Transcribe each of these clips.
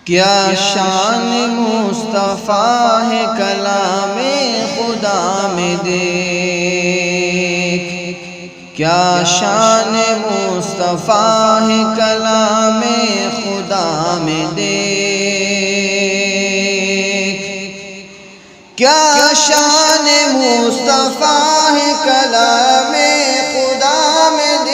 کیا شان مصطفیٰ ہے کلام خدا میں دیکھ، کیا شان مصطفیٰ ہے کلام خدا میں دیکھ، کیا شان مصطفیٰ ہے کلام خدا میں دیکھ،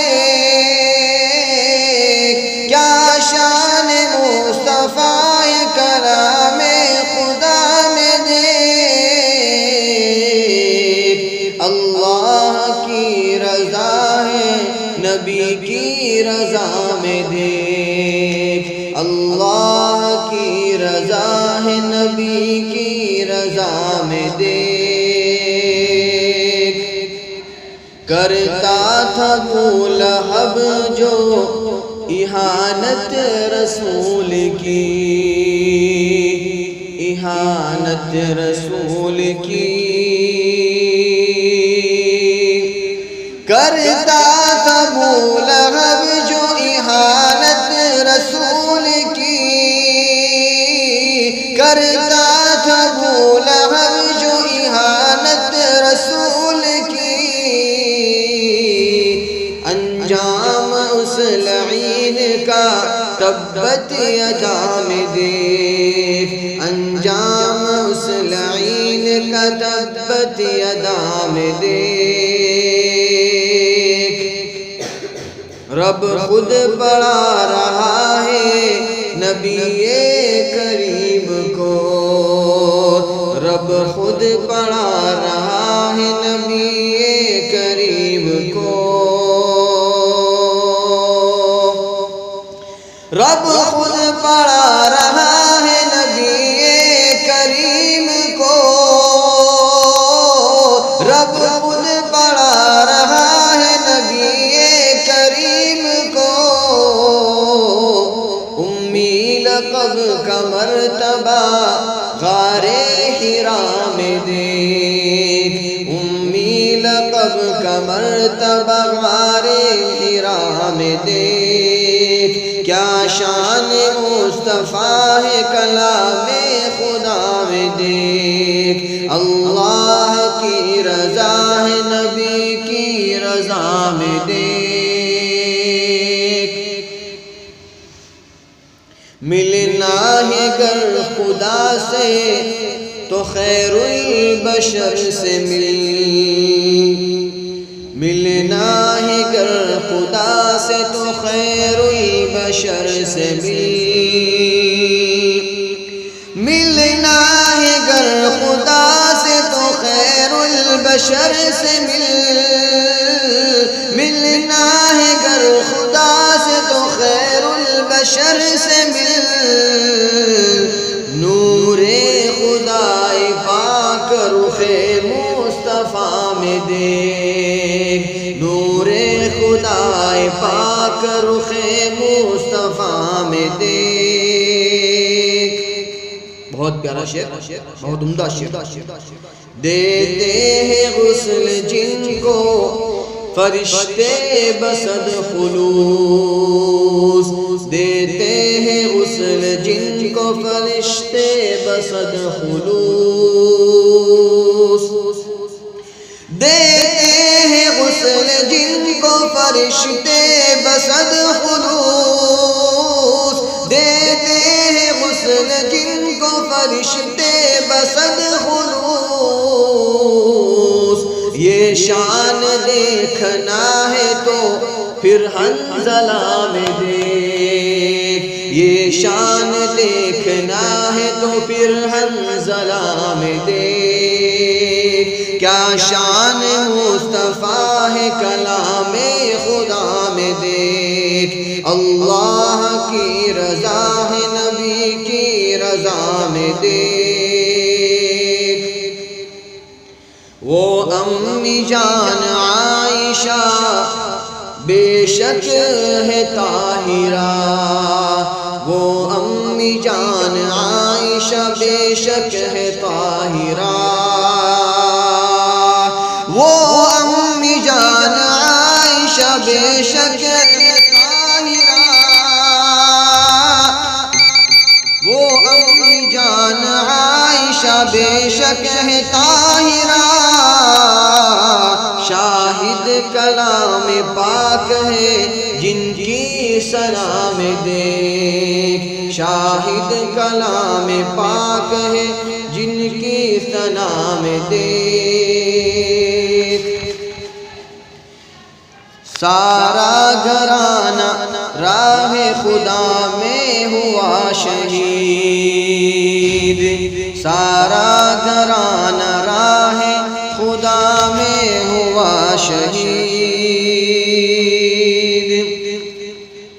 کیا شان مصطفیٰ ہے کلام خدا میں دیکھ، اللہ کی رضا ہے نبی کی رضا میں دیکھ، اللہ کی رضا ہے نبی کی رضا میں دیکھ، کرتا تھا ابو لہب جو اہانت رسول کی، اہانت رسول کی، کرتا تھا ابو لہب جو اہانت رسول کی، کرتا تھا ابو لہب جو اہانت رسول کی، انجام اس لعین کا تبت یدا میں دیکھ، انجام اس لعین کا تبت یدا میں دیکھ، رب خود پڑھا رہا ہے نبی کریم کو، رب خود پڑھا رہا ہے نبی کریم کو، رب خود پڑھا رہا ہے نبی کریم کو، رب خود پڑھا رہا ہے نبی کریم کو، امی لقب کا مرتبہ غار حرا میں دیکھ، امی لقب کا مرتبہ غار حرا میں دیکھ، کیا شان مصطفیٰ ہے کلام خدا میں دیکھ، اللہ کی رضا ہے نبی کی رضا میں دیکھ، ملنا ہے گر خدا سے تو خیر البشر سے مل، ملنا ہے گر خدا سے تو خیر البشر سے مل، ملنا ہے گر خدا سے تو خیر البشر سے مل، ملنا ہے گر خدا سے تو خیر البشر سے مل، نور خدائی پاک رخ مصطفیٰ میں دیکھ، نور خدائی پاک رخ مصطفیٰ میں دیکھ، بہت پیارا شعر، بہت عمدہ شعر، دیتے ہیں غسل جن کو فرشتے بصد خلوص، دیتے ہیں غسل جن کو فرشتے بصد خلوص، دیتے ہیں غسل جن کو فرشتے بصد خلوص، دیتے ہیں غسل جن کو فرشتے بصد خلوص، یہ شان دیکھنا ہے تو پھر حنظلہ میں دیکھ، یہ شان دیکھنا ہے تو پھر حنظلہ میں دیکھ، کیا شان مصطفیٰ ہے کلام خدا میں دیکھ، اللہ کی رضا ہے نبی کی رضا میں دیکھ، وہ امی جان عائشہ بے شک ہے طاہرہ، وہ امی جان عائشہ بے شک ہے طاہرہ، وہ امی جان عائشہ بے شک ہے طاہرہ، وہ امی جان عائشہ بے شک ہے طاہرہ، شاہد کلام پاک ہے جن کی سلام دیکھ، شاہد کلام پاک ہے جن کی سلام دیکھ۔ سارا گھرانہ راہ خدا میں ہوا شہید، سارا گھرانہ راہ خدا میں ہوا شہید،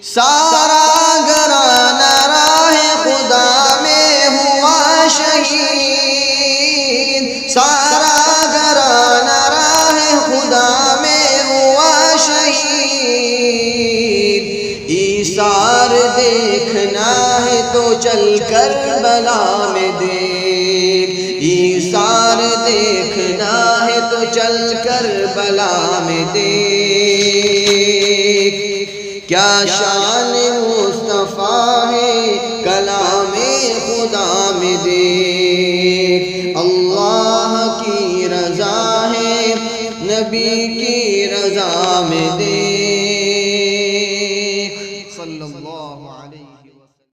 سارا گھرانہ راہ خدا میں ہوا شہید، سارا گھرانہ راہ خدا میں ہوا شہید۔ ایثار دیکھنا ہے تو چل کربلا میں دیکھ، ایثار دیکھنا ہے تو چل کربلا میں دیکھ۔ کیا شان مصطفیٰ ہے کلام خدا میں دیکھ، اللہ کی رضا ہے نبی کی رضا میں دیکھ۔